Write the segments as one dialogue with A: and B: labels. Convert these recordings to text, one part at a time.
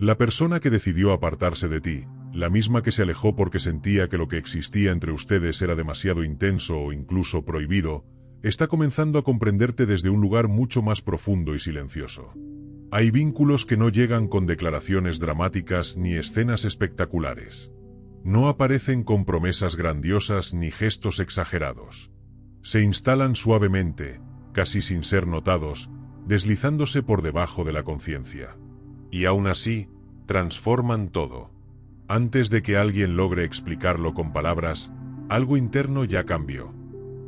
A: La persona que decidió apartarse de ti, la misma que se alejó porque sentía que lo que existía entre ustedes era demasiado intenso o incluso prohibido, está comenzando a comprenderte desde un lugar mucho más profundo y silencioso. Hay vínculos que no llegan con declaraciones dramáticas ni escenas espectaculares. No aparecen con promesas grandiosas ni gestos exagerados. Se instalan suavemente, casi sin ser notados, deslizándose por debajo de la conciencia. Y aún así, transforman todo. Antes de que alguien logre explicarlo con palabras, algo interno ya cambió.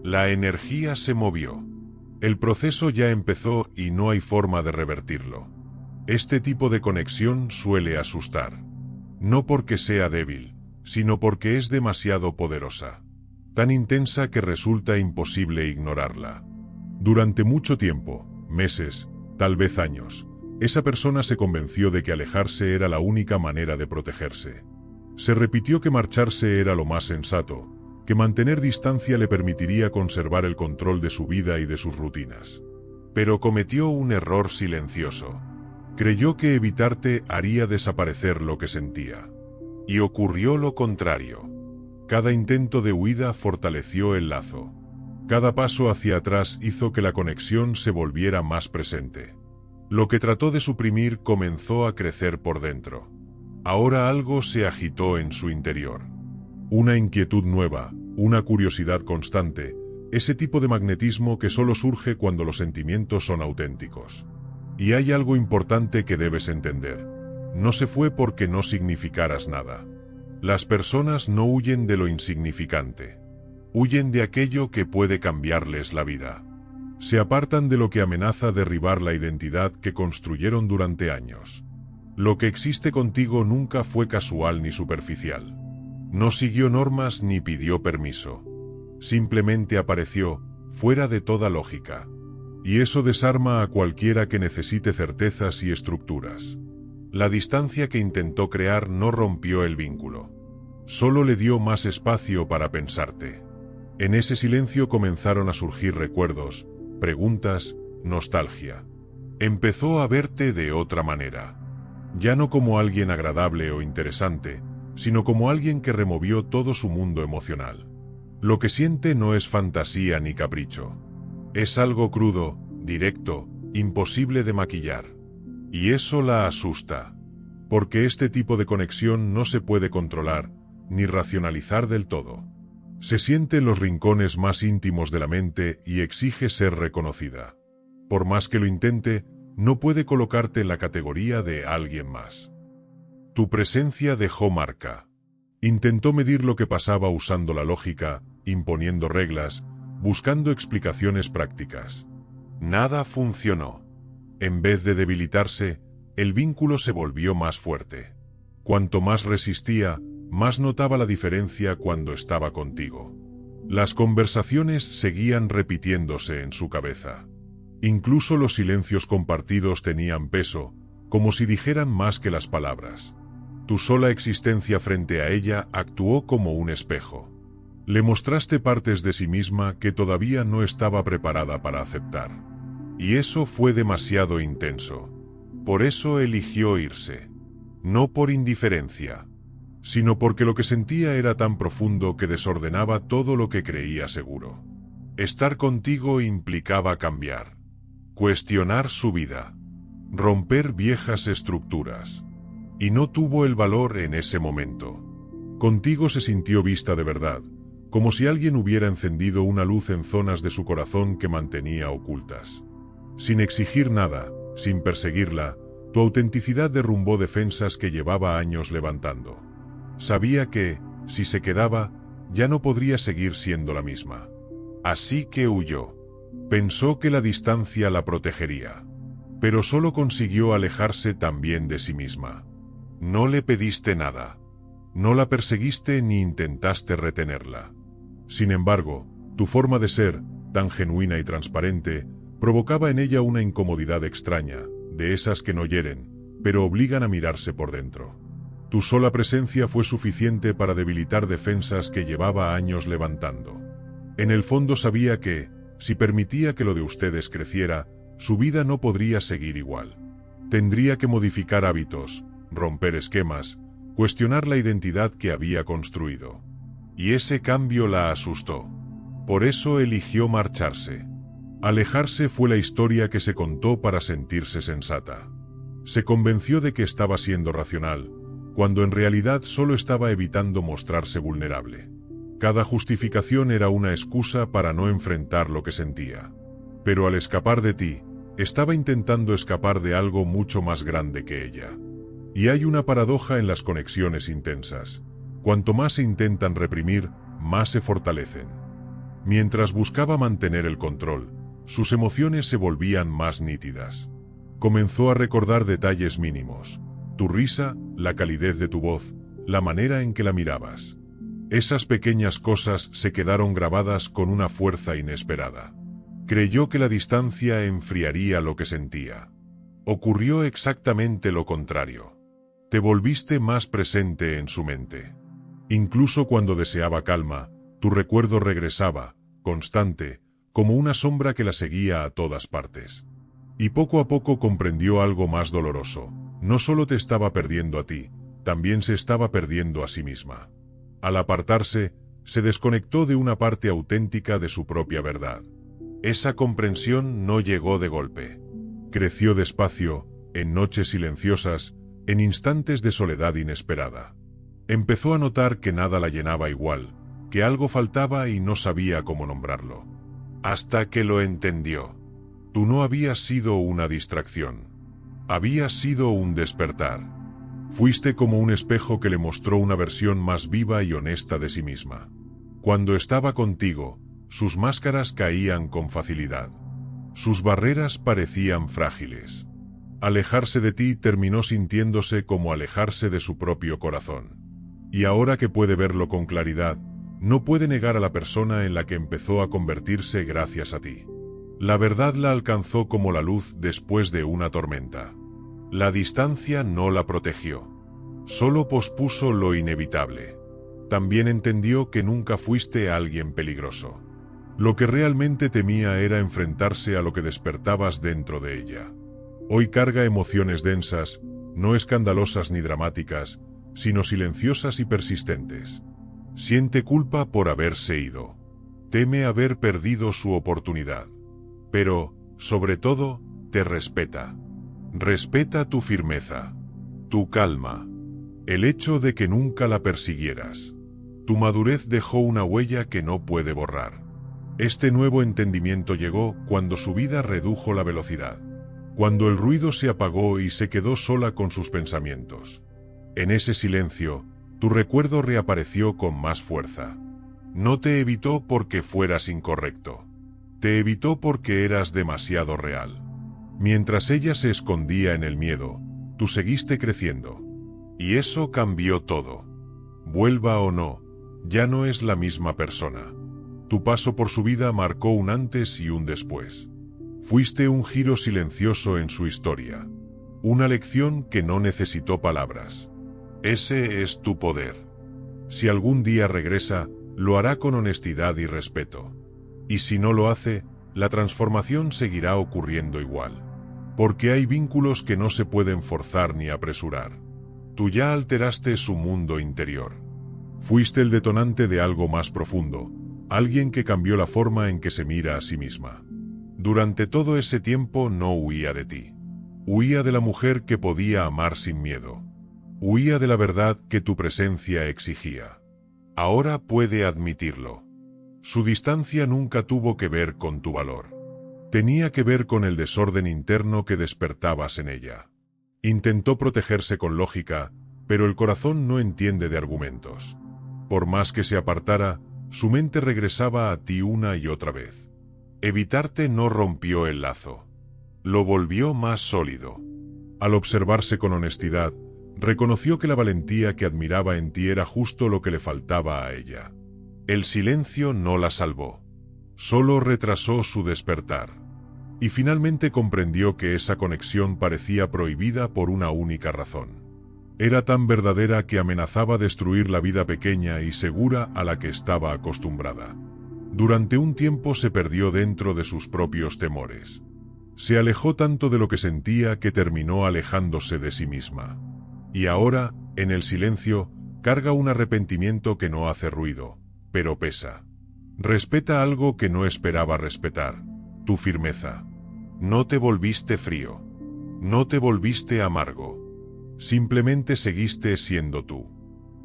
A: La energía se movió. El proceso ya empezó y no hay forma de revertirlo. Este tipo de conexión suele asustar. No porque sea débil, sino porque es demasiado poderosa. Tan intensa que resulta imposible ignorarla. Durante mucho tiempo, meses, tal vez años, esa persona se convenció de que alejarse era la única manera de protegerse. Se repitió que marcharse era lo más sensato, que mantener distancia le permitiría conservar el control de su vida y de sus rutinas. Pero cometió un error silencioso. Creyó que evitarte haría desaparecer lo que sentía. Y ocurrió lo contrario. Cada intento de huida fortaleció el lazo. Cada paso hacia atrás hizo que la conexión se volviera más presente. Lo que trató de suprimir comenzó a crecer por dentro. Ahora algo se agitó en su interior. Una inquietud nueva, una curiosidad constante, ese tipo de magnetismo que solo surge cuando los sentimientos son auténticos. Y hay algo importante que debes entender. No se fue porque no significaras nada. Las personas no huyen de lo insignificante. Huyen de aquello que puede cambiarles la vida. Se apartan de lo que amenaza derribar la identidad que construyeron durante años. Lo que existe contigo nunca fue casual ni superficial. No siguió normas ni pidió permiso. Simplemente apareció, fuera de toda lógica. Y eso desarma a cualquiera que necesite certezas y estructuras. La distancia que intentó crear no rompió el vínculo. Solo le dio más espacio para pensarte. En ese silencio comenzaron a surgir recuerdos, preguntas, nostalgia. Empezó a verte de otra manera. Ya no como alguien agradable o interesante, sino como alguien que removió todo su mundo emocional. Lo que siente no es fantasía ni capricho. Es algo crudo, directo, imposible de maquillar. Y eso la asusta. Porque este tipo de conexión no se puede controlar, ni racionalizar del todo. Se siente en los rincones más íntimos de la mente y exige ser reconocida. Por más que lo intente, no puede colocarte en la categoría de alguien más. Tu presencia dejó marca. Intentó medir lo que pasaba usando la lógica, imponiendo reglas, buscando explicaciones prácticas. Nada funcionó. En vez de debilitarse, el vínculo se volvió más fuerte. Cuanto más resistía, más notaba la diferencia cuando estaba contigo. Las conversaciones seguían repitiéndose en su cabeza. Incluso los silencios compartidos tenían peso, como si dijeran más que las palabras. Tu sola existencia frente a ella actuó como un espejo. Le mostraste partes de sí misma que todavía no estaba preparada para aceptar. Y eso fue demasiado intenso. Por eso eligió irse. No por indiferencia, sino porque lo que sentía era tan profundo que desordenaba todo lo que creía seguro. Estar contigo implicaba cambiar, cuestionar su vida, romper viejas estructuras. Y no tuvo el valor en ese momento. Contigo se sintió vista de verdad, como si alguien hubiera encendido una luz en zonas de su corazón que mantenía ocultas. Sin exigir nada, sin perseguirla, tu autenticidad derrumbó defensas que llevaba años levantando. Sabía que, si se quedaba, ya no podría seguir siendo la misma. Así que huyó. Pensó que la distancia la protegería. Pero solo consiguió alejarse también de sí misma. No le pediste nada. No la perseguiste ni intentaste retenerla. Sin embargo, tu forma de ser, tan genuina y transparente, provocaba en ella una incomodidad extraña, de esas que no hieren, pero obligan a mirarse por dentro. Tu sola presencia fue suficiente para debilitar defensas que llevaba años levantando. En el fondo sabía que, si permitía que lo de ustedes creciera, su vida no podría seguir igual. Tendría que modificar hábitos, romper esquemas, cuestionar la identidad que había construido. Y ese cambio la asustó. Por eso eligió marcharse. Alejarse fue la historia que se contó para sentirse sensata. Se convenció de que estaba siendo racional, cuando en realidad solo estaba evitando mostrarse vulnerable. Cada justificación era una excusa para no enfrentar lo que sentía. Pero al escapar de ti, estaba intentando escapar de algo mucho más grande que ella. Y hay una paradoja en las conexiones intensas. Cuanto más se intentan reprimir, más se fortalecen. Mientras buscaba mantener el control, sus emociones se volvían más nítidas. Comenzó a recordar detalles mínimos: tu risa, la calidez de tu voz, la manera en que la mirabas. Esas pequeñas cosas se quedaron grabadas con una fuerza inesperada. Creyó que la distancia enfriaría lo que sentía. Ocurrió exactamente lo contrario. Te volviste más presente en su mente. Incluso cuando deseaba calma, tu recuerdo regresaba, constante, como una sombra que la seguía a todas partes. Y poco a poco comprendió algo más doloroso. No solo te estaba perdiendo a ti, también se estaba perdiendo a sí misma. Al apartarse, se desconectó de una parte auténtica de su propia verdad. Esa comprensión no llegó de golpe. Creció despacio, en noches silenciosas, en instantes de soledad inesperada. Empezó a notar que nada la llenaba igual, que algo faltaba y no sabía cómo nombrarlo. Hasta que lo entendió. Tú no habías sido una distracción. Habías sido un despertar. Fuiste como un espejo que le mostró una versión más viva y honesta de sí misma. Cuando estaba contigo, sus máscaras caían con facilidad. Sus barreras parecían frágiles. Alejarse de ti terminó sintiéndose como alejarse de su propio corazón. Y ahora que puede verlo con claridad, no puede negar a la persona en la que empezó a convertirse gracias a ti. La verdad la alcanzó como la luz después de una tormenta. La distancia no la protegió. Solo pospuso lo inevitable. También entendió que nunca fuiste alguien peligroso. Lo que realmente temía era enfrentarse a lo que despertabas dentro de ella. Hoy carga emociones densas, no escandalosas ni dramáticas, sino silenciosas y persistentes. Siente culpa por haberse ido. Teme haber perdido su oportunidad. Pero, sobre todo, te respeta. Respeta tu firmeza, tu calma, el hecho de que nunca la persiguieras. Tu madurez dejó una huella que no puede borrar. Este nuevo entendimiento llegó cuando su vida redujo la velocidad. Cuando el ruido se apagó y se quedó sola con sus pensamientos. En ese silencio, tu recuerdo reapareció con más fuerza. No te evitó porque fueras incorrecto. Te evitó porque eras demasiado real. Mientras ella se escondía en el miedo, tú seguiste creciendo. Y eso cambió todo. Vuelva o no, ya no es la misma persona. Tu paso por su vida marcó un antes y un después. Fuiste un giro silencioso en su historia. Una lección que no necesitó palabras. Ese es tu poder. Si algún día regresa, lo hará con honestidad y respeto. Y si no lo hace, la transformación seguirá ocurriendo igual. Porque hay vínculos que no se pueden forzar ni apresurar. Tú ya alteraste su mundo interior. Fuiste el detonante de algo más profundo, alguien que cambió la forma en que se mira a sí misma. Durante todo ese tiempo no huía de ti. Huía de la mujer que podía amar sin miedo. Huía de la verdad que tu presencia exigía. Ahora puede admitirlo. Su distancia nunca tuvo que ver con tu valor. Tenía que ver con el desorden interno que despertabas en ella. Intentó protegerse con lógica, pero el corazón no entiende de argumentos. Por más que se apartara, su mente regresaba a ti una y otra vez. Evitarte no rompió el lazo. Lo volvió más sólido. Al observarse con honestidad, reconoció que la valentía que admiraba en ti era justo lo que le faltaba a ella. El silencio no la salvó. Solo retrasó su despertar. Y finalmente comprendió que esa conexión parecía prohibida por una única razón. Era tan verdadera que amenazaba destruir la vida pequeña y segura a la que estaba acostumbrada. Durante un tiempo se perdió dentro de sus propios temores. Se alejó tanto de lo que sentía que terminó alejándose de sí misma. Y ahora, en el silencio, carga un arrepentimiento que no hace ruido, pero pesa. Respeta algo que no esperaba respetar: tu firmeza. No te volviste frío. No te volviste amargo. Simplemente seguiste siendo tú.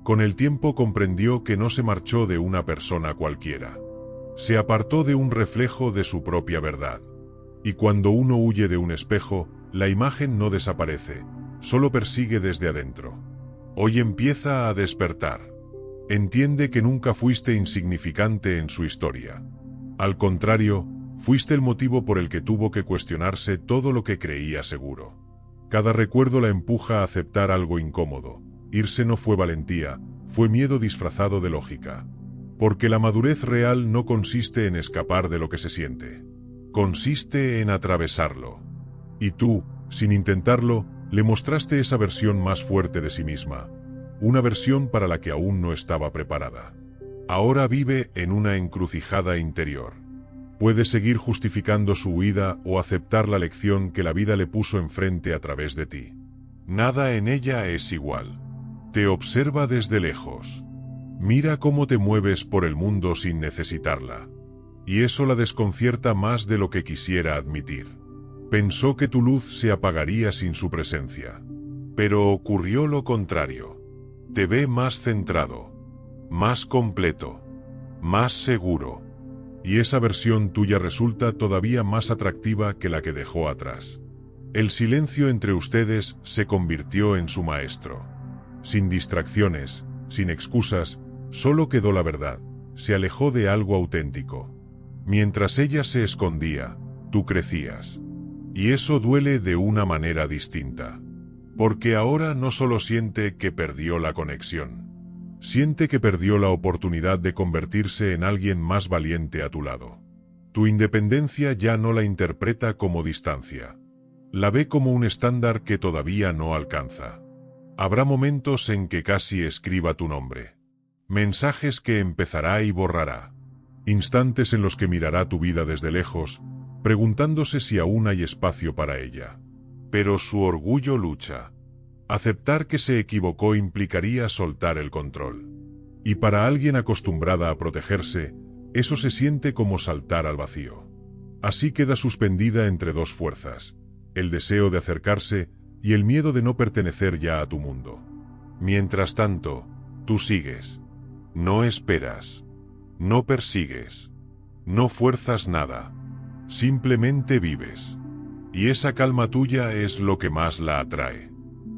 A: Con el tiempo comprendió que no se marchó de una persona cualquiera. Se apartó de un reflejo de su propia verdad. Y cuando uno huye de un espejo, la imagen no desaparece, solo persigue desde adentro. Hoy empieza a despertar. Entiende que nunca fuiste insignificante en su historia. Al contrario, fuiste el motivo por el que tuvo que cuestionarse todo lo que creía seguro. Cada recuerdo la empuja a aceptar algo incómodo. Irse no fue valentía, fue miedo disfrazado de lógica. Porque la madurez real no consiste en escapar de lo que se siente. Consiste en atravesarlo. Y tú, sin intentarlo, le mostraste esa versión más fuerte de sí misma. Una versión para la que aún no estaba preparada. Ahora vive en una encrucijada interior. Puede seguir justificando su huida o aceptar la lección que la vida le puso enfrente a través de ti. Nada en ella es igual. Te observa desde lejos. Mira cómo te mueves por el mundo sin necesitarla. Y eso la desconcierta más de lo que quisiera admitir. Pensó que tu luz se apagaría sin su presencia. Pero ocurrió lo contrario. Te ve más centrado, más completo, más seguro. Y esa versión tuya resulta todavía más atractiva que la que dejó atrás. El silencio entre ustedes se convirtió en su maestro. Sin distracciones, sin excusas, solo quedó la verdad. Se alejó de algo auténtico. Mientras ella se escondía, tú crecías. Y eso duele de una manera distinta. Porque ahora no solo siente que perdió la conexión. Siente que perdió la oportunidad de convertirse en alguien más valiente a tu lado. Tu independencia ya no la interpreta como distancia. La ve como un estándar que todavía no alcanza. Habrá momentos en que casi escriba tu nombre. Mensajes que empezará y borrará. Instantes en los que mirará tu vida desde lejos, preguntándose si aún hay espacio para ella. Pero su orgullo lucha. Aceptar que se equivocó implicaría soltar el control. Y para alguien acostumbrada a protegerse, eso se siente como saltar al vacío. Así queda suspendida entre dos fuerzas: el deseo de acercarse y el miedo de no pertenecer ya a tu mundo. Mientras tanto, tú sigues. No esperas. No persigues. No fuerzas nada. Simplemente vives. Y esa calma tuya es lo que más la atrae.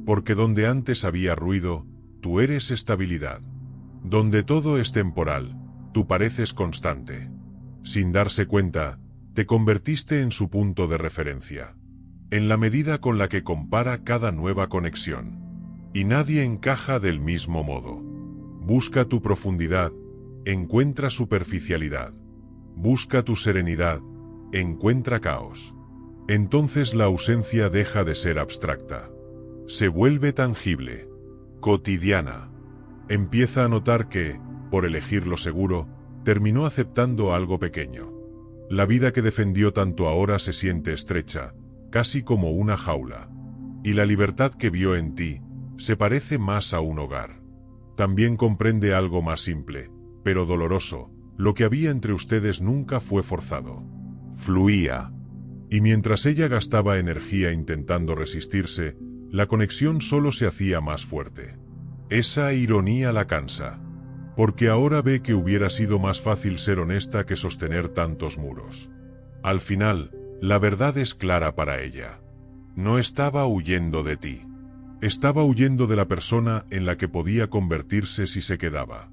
A: Porque donde antes había ruido, tú eres estabilidad. Donde todo es temporal, tú pareces constante. Sin darse cuenta, te convertiste en su punto de referencia. En la medida con la que compara cada nueva conexión. Y nadie encaja del mismo modo. Busca tu profundidad, encuentra superficialidad. Busca tu serenidad, encuentra caos. Entonces la ausencia deja de ser abstracta. Se vuelve tangible, cotidiana. Empieza a notar que, por elegir lo seguro, terminó aceptando algo pequeño. La vida que defendió tanto ahora se siente estrecha, casi como una jaula. Y la libertad que vio en ti, se parece más a un hogar. También comprende algo más simple, pero doloroso: lo que había entre ustedes nunca fue forzado. Fluía. Y mientras ella gastaba energía intentando resistirse, la conexión solo se hacía más fuerte. Esa ironía la cansa. Porque ahora ve que hubiera sido más fácil ser honesta que sostener tantos muros. Al final, la verdad es clara para ella. No estaba huyendo de ti. Estaba huyendo de la persona en la que podía convertirse si se quedaba.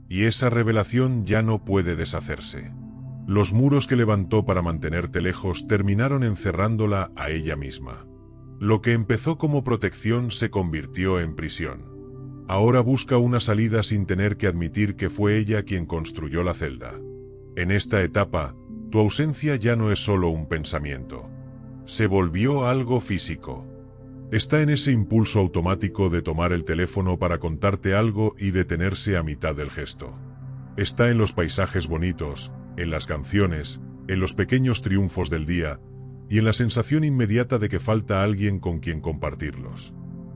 A: Y esa revelación ya no puede deshacerse. Los muros que levantó para mantenerte lejos terminaron encerrándola a ella misma. Lo que empezó como protección se convirtió en prisión. Ahora busca una salida sin tener que admitir que fue ella quien construyó la celda. En esta etapa, tu ausencia ya no es solo un pensamiento. Se volvió algo físico. Está en ese impulso automático de tomar el teléfono para contarte algo y detenerse a mitad del gesto. Está en los paisajes bonitos, en las canciones, en los pequeños triunfos del día, y en la sensación inmediata de que falta alguien con quien compartirlos.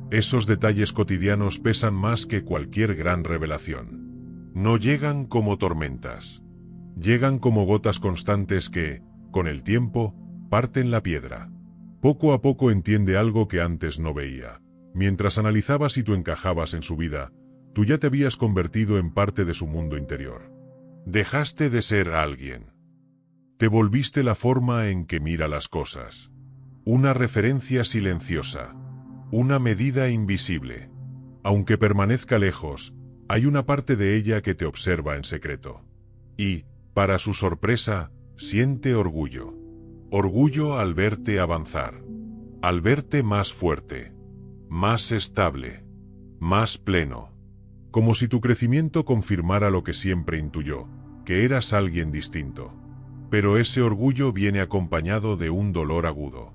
A: Esos detalles cotidianos pesan más que cualquier gran revelación. No llegan como tormentas. Llegan como gotas constantes que, con el tiempo, parten la piedra. Poco a poco entiende algo que antes no veía. Mientras analizaba si tú encajabas en su vida, tú ya te habías convertido en parte de su mundo interior. Dejaste de ser alguien. Te volviste la forma en que mira las cosas. Una referencia silenciosa. Una medida invisible. Aunque permanezca lejos, hay una parte de ella que te observa en secreto. Y, para su sorpresa, siente orgullo. Orgullo al verte avanzar. Al verte más fuerte. Más estable. Más pleno. Como si tu crecimiento confirmara lo que siempre intuyó, que eras alguien distinto. Pero ese orgullo viene acompañado de un dolor agudo.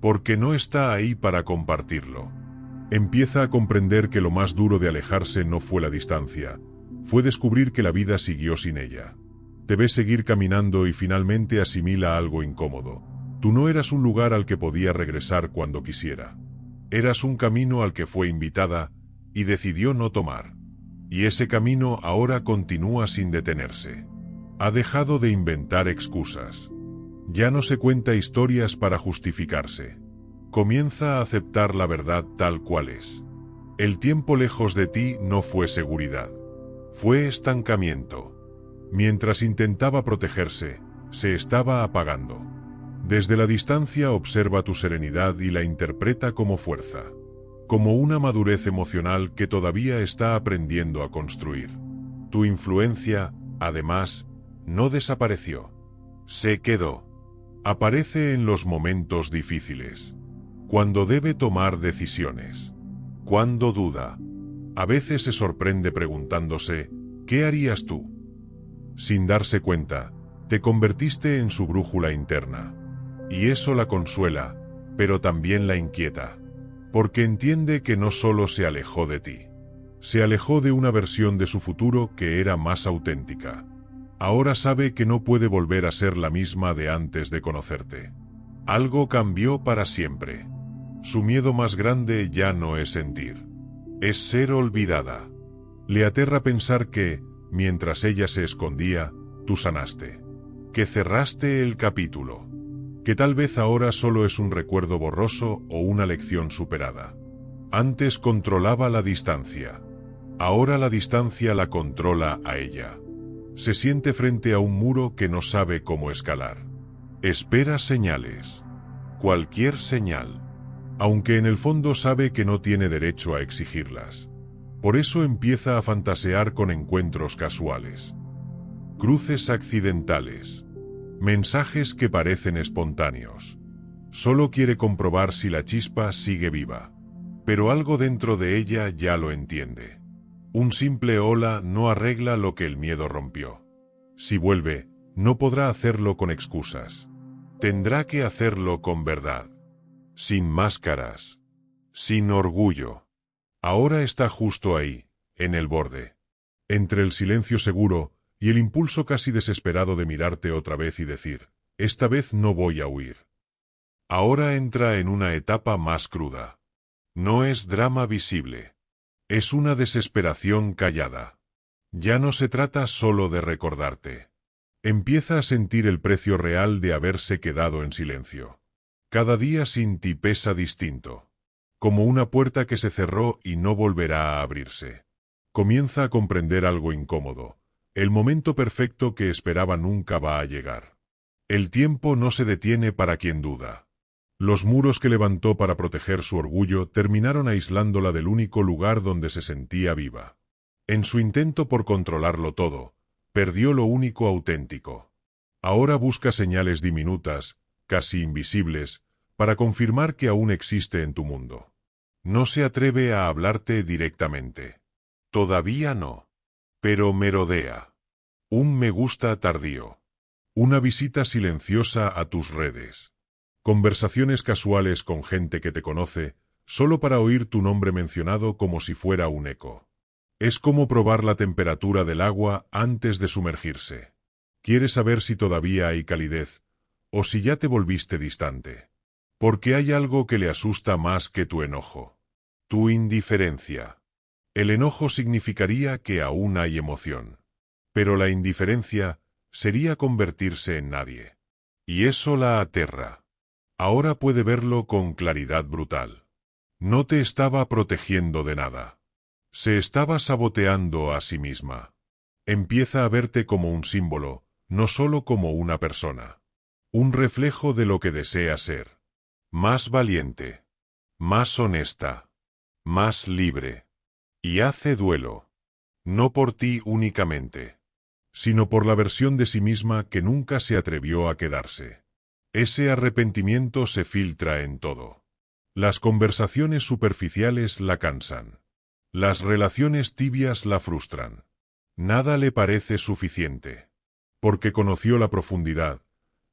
A: Porque no está ahí para compartirlo. Empieza a comprender que lo más duro de alejarse no fue la distancia, fue descubrir que la vida siguió sin ella. Te ves seguir caminando y finalmente asimila algo incómodo. Tú no eras un lugar al que podía regresar cuando quisiera. Eras un camino al que fue invitada y decidió no tomar. Y ese camino ahora continúa sin detenerse. Ha dejado de inventar excusas. Ya no se cuenta historias para justificarse. Comienza a aceptar la verdad tal cual es. El tiempo lejos de ti no fue seguridad. Fue estancamiento. Mientras intentaba protegerse, se estaba apagando. Desde la distancia observa tu serenidad y la interpreta como fuerza. Como una madurez emocional que todavía está aprendiendo a construir. Tu influencia, además, no desapareció. Se quedó. Aparece en los momentos difíciles. Cuando debe tomar decisiones. Cuando duda. A veces se sorprende preguntándose, ¿qué harías tú? Sin darse cuenta, te convertiste en su brújula interna. Y eso la consuela, pero también la inquieta. Porque entiende que no solo se alejó de ti. Se alejó de una versión de su futuro que era más auténtica. Ahora sabe que no puede volver a ser la misma de antes de conocerte. Algo cambió para siempre. Su miedo más grande ya no es sentir. Es ser olvidada. Le aterra pensar que, mientras ella se escondía, tú sanaste. Que cerraste el capítulo. Que tal vez ahora solo es un recuerdo borroso o una lección superada. Antes controlaba la distancia. Ahora la distancia la controla a ella. Se siente frente a un muro que no sabe cómo escalar. Espera señales. Cualquier señal. Aunque en el fondo sabe que no tiene derecho a exigirlas. Por eso empieza a fantasear con encuentros casuales. Cruces accidentales. Mensajes que parecen espontáneos. Solo quiere comprobar si la chispa sigue viva. Pero algo dentro de ella ya lo entiende. Un simple hola no arregla lo que el miedo rompió. Si vuelve, no podrá hacerlo con excusas. Tendrá que hacerlo con verdad. Sin máscaras. Sin orgullo. Ahora está justo ahí, en el borde. Entre el silencio seguro y el impulso casi desesperado de mirarte otra vez y decir, esta vez no voy a huir. Ahora entra en una etapa más cruda. No es drama visible. Es una desesperación callada. Ya no se trata solo de recordarte. Empieza a sentir el precio real de haberse quedado en silencio. Cada día sin ti pesa distinto. Como una puerta que se cerró y no volverá a abrirse. Comienza a comprender algo incómodo. El momento perfecto que esperaba nunca va a llegar. El tiempo no se detiene para quien duda. Los muros que levantó para proteger su orgullo terminaron aislándola del único lugar donde se sentía viva. En su intento por controlarlo todo, perdió lo único auténtico. Ahora busca señales diminutas, casi invisibles, para confirmar que aún existe en tu mundo. No se atreve a hablarte directamente. Todavía no. Pero merodea. Un me gusta tardío. Una visita silenciosa a tus redes. Conversaciones casuales con gente que te conoce, solo para oír tu nombre mencionado como si fuera un eco. Es como probar la temperatura del agua antes de sumergirse. Quieres saber si todavía hay calidez, o si ya te volviste distante. Porque hay algo que le asusta más que tu enojo. Tu indiferencia. El enojo significaría que aún hay emoción. Pero la indiferencia sería convertirse en nadie. Y eso la aterra. Ahora puede verlo con claridad brutal. No te estaba protegiendo de nada. Se estaba saboteando a sí misma. Empieza a verte como un símbolo, no solo como una persona. Un reflejo de lo que desea ser. Más valiente. Más honesta. Más libre. Y hace duelo. No por ti únicamente, sino por la versión de sí misma que nunca se atrevió a quedarse. Ese arrepentimiento se filtra en todo. Las conversaciones superficiales la cansan. Las relaciones tibias la frustran. Nada le parece suficiente. Porque conoció la profundidad,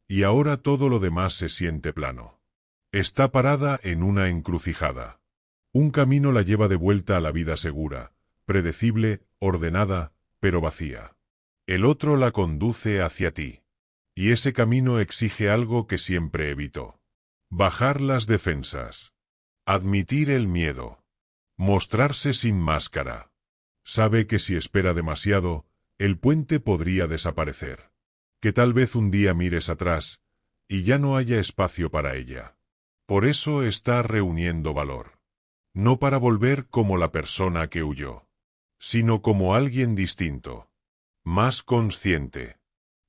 A: y ahora todo lo demás se siente plano. Está parada en una encrucijada. Un camino la lleva de vuelta a la vida segura, predecible, ordenada, pero vacía. El otro la conduce hacia ti. Y ese camino exige algo que siempre evitó. Bajar las defensas. Admitir el miedo. Mostrarse sin máscara. Sabe que si espera demasiado, el puente podría desaparecer. Que tal vez un día mires atrás, y ya no haya espacio para ella. Por eso está reuniendo valor. No para volver como la persona que huyó, sino como alguien distinto. Más consciente.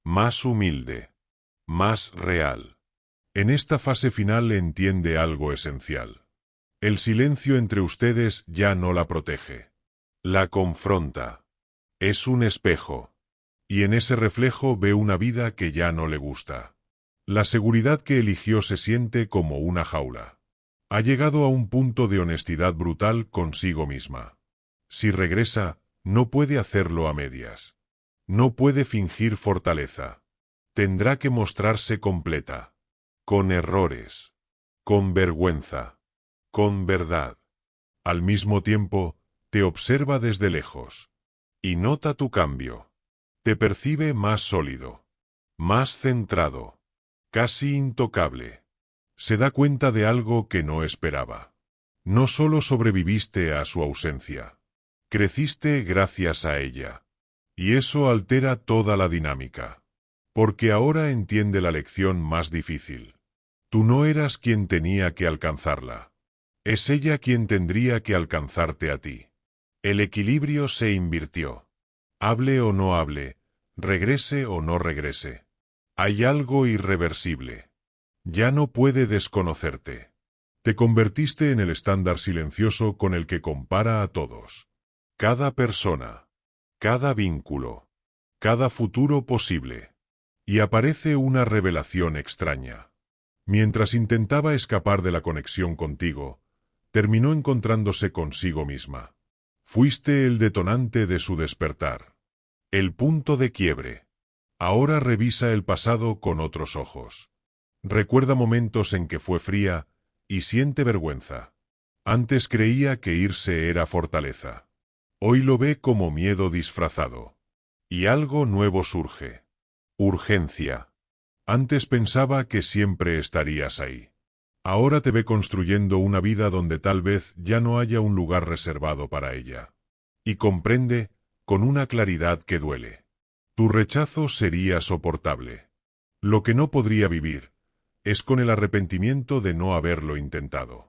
A: Más humilde. Más real. En esta fase final entiende algo esencial. El silencio entre ustedes ya no la protege. La confronta. Es un espejo. Y en ese reflejo ve una vida que ya no le gusta. La seguridad que eligió se siente como una jaula. Ha llegado a un punto de honestidad brutal consigo misma. Si regresa, no puede hacerlo a medias. No puede fingir fortaleza. Tendrá que mostrarse completa. Con errores. Con vergüenza. Con verdad. Al mismo tiempo, te observa desde lejos. Y nota tu cambio. Te percibe más sólido. Más centrado. Casi intocable. Se da cuenta de algo que no esperaba. No solo sobreviviste a su ausencia. Creciste gracias a ella. Y eso altera toda la dinámica. Porque ahora entiende la lección más difícil. Tú no eras quien tenía que alcanzarla. Es ella quien tendría que alcanzarte a ti. El equilibrio se invirtió. Hable o no hable, regrese o no regrese. Hay algo irreversible. Ya no puede desconocerte. Te convertiste en el estándar silencioso con el que compara a todos. Cada persona. Cada vínculo. Cada futuro posible. Y aparece una revelación extraña. Mientras intentaba escapar de la conexión contigo, terminó encontrándose consigo misma. Fuiste el detonante de su despertar. El punto de quiebre. Ahora revisa el pasado con otros ojos. Recuerda momentos en que fue fría y siente vergüenza. Antes creía que irse era fortaleza. Hoy lo ve como miedo disfrazado. Y algo nuevo surge. Urgencia. Antes pensaba que siempre estarías ahí. Ahora te ve construyendo una vida donde tal vez ya no haya un lugar reservado para ella. Y comprende, con una claridad que duele. Tu rechazo sería soportable. Lo que no podría vivir es con el arrepentimiento de no haberlo intentado.